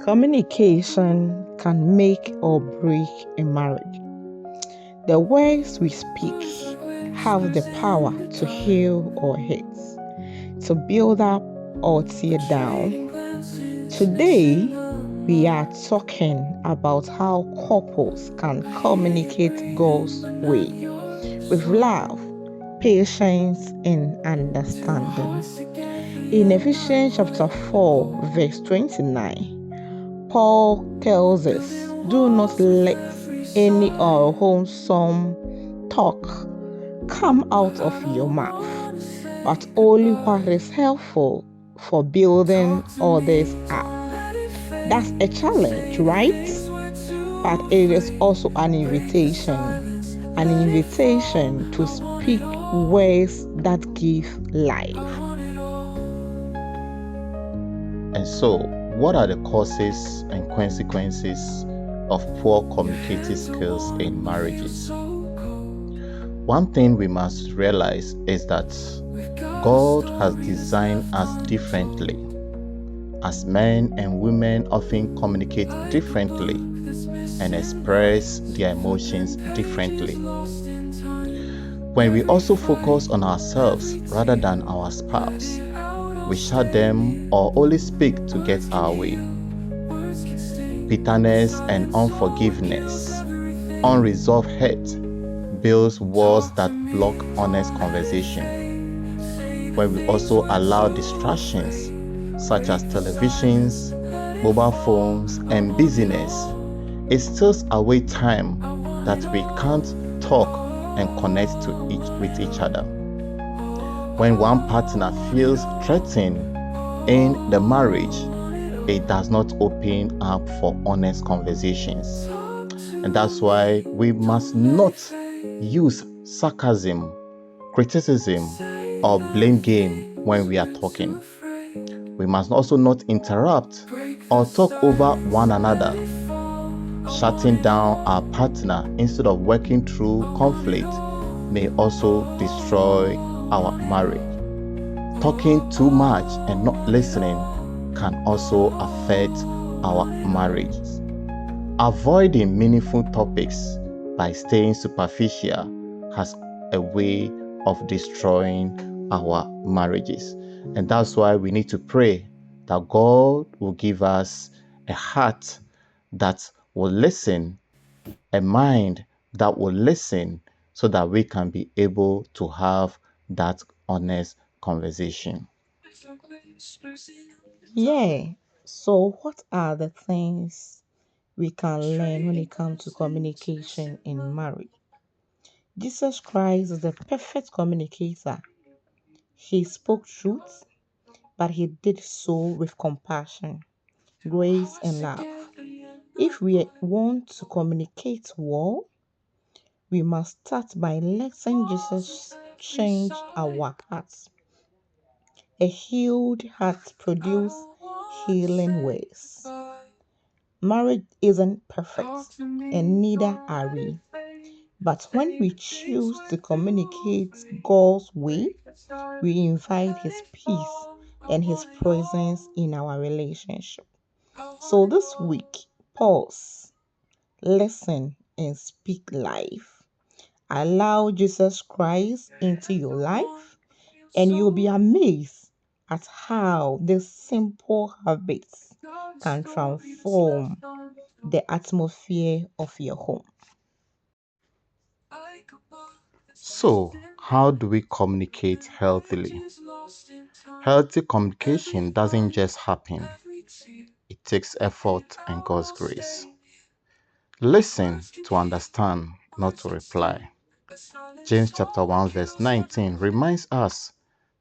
Communication can make or break a marriage. The words we speak have the power to heal or hurt, to build up or tear down. Today, we are talking about how couples can communicate God's way with love, patience, and understanding. In Ephesians chapter 4, verse 29, Paul tells us, do not let any unwholesome talk come out of your mouth, but only what is helpful for building others up. That's a challenge, right? But it is also an invitation to speak words that give life. And so, what are the causes and consequences of poor communicative skills in marriages? One thing we must realize is that God has designed us differently. As men and women often communicate differently and express their emotions differently. When we also focus on ourselves rather than our spouse, we shut them or only speak to get our way. Bitterness and unforgiveness, unresolved hate builds walls that block honest conversation. When we also allow distractions such as televisions, mobile phones, and busyness, it steals away time that we can't talk and connect with each other. When one partner feels threatened in the marriage, it does not open up for honest conversations. And that's why we must not use sarcasm, criticism, or blame game when we are talking. We must also not interrupt or talk over one another. Shutting down our partner instead of working through conflict may also destroy our marriage. Talking too much and not listening can also affect our marriages. Avoiding meaningful topics by staying superficial has a way of destroying our marriages. And that's why we need to pray that God will give us a heart that will listen, a mind that will listen, so that we can be able to have that honest conversation. Yeah. So, what are the things we can learn when it comes to communication in marriage? Jesus Christ is the perfect communicator. He spoke truth, but he did so with compassion, grace, and love. If we want to communicate well, we must start by letting Jesus change our hearts. A healed heart produces healing ways. Marriage isn't perfect, and neither are we. But when we choose to communicate God's way, we invite His peace and His presence in our relationship. So this week, pause, listen, and speak life. Allow Jesus Christ into your life, and you'll be amazed at how these simple habits can transform the atmosphere of your home. So, how do we communicate healthily? Healthy communication doesn't just happen, it takes effort and God's grace. Listen to understand, not to reply. James chapter 1 verse 19 reminds us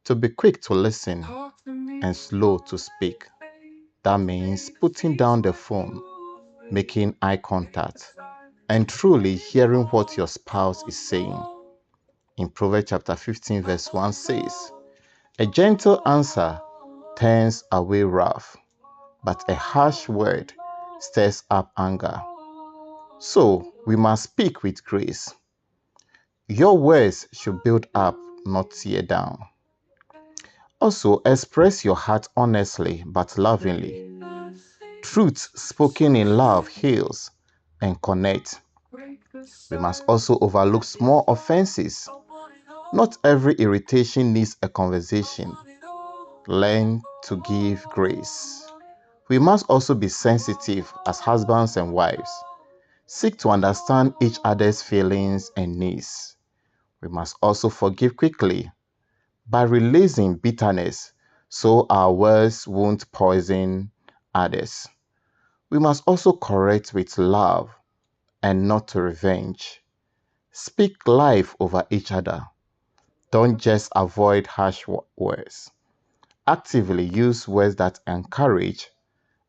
to be quick to listen and slow to speak. That means putting down the phone, making eye contact, and truly hearing what your spouse is saying. In Proverbs chapter 15 verse 1 says, a gentle answer turns away wrath, but a harsh word stirs up anger. So we must speak with grace. Your words should build up, not tear down. Also, express your heart honestly but lovingly. Truth spoken in love heals and connects. We must also overlook small offenses. Not every irritation needs a conversation. Learn to give grace. We must also be sensitive as husbands and wives. Seek to understand each other's feelings and needs. We must also forgive quickly by releasing bitterness so our words won't poison others. We must also correct with love and not to revenge. Speak life over each other. Don't just avoid harsh words. Actively use words that encourage,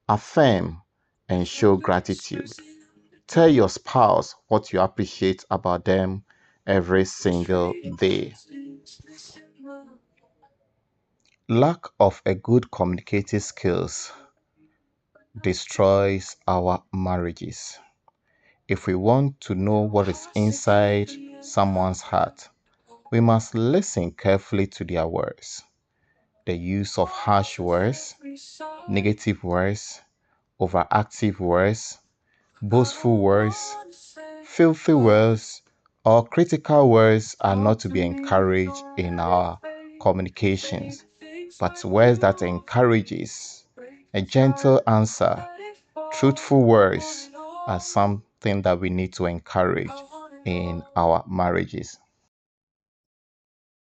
affirm, and show gratitude. Tell your spouse what you appreciate about them every single day. Lack of a good communicative skills destroys our marriages. If we want to know what is inside someone's heart, we must listen carefully to their words. The use of harsh words, negative words, overactive words, boastful words, filthy words, or critical words are not to be encouraged in our communications, but words that encourages a gentle answer, truthful words are something that we need to encourage in our marriages.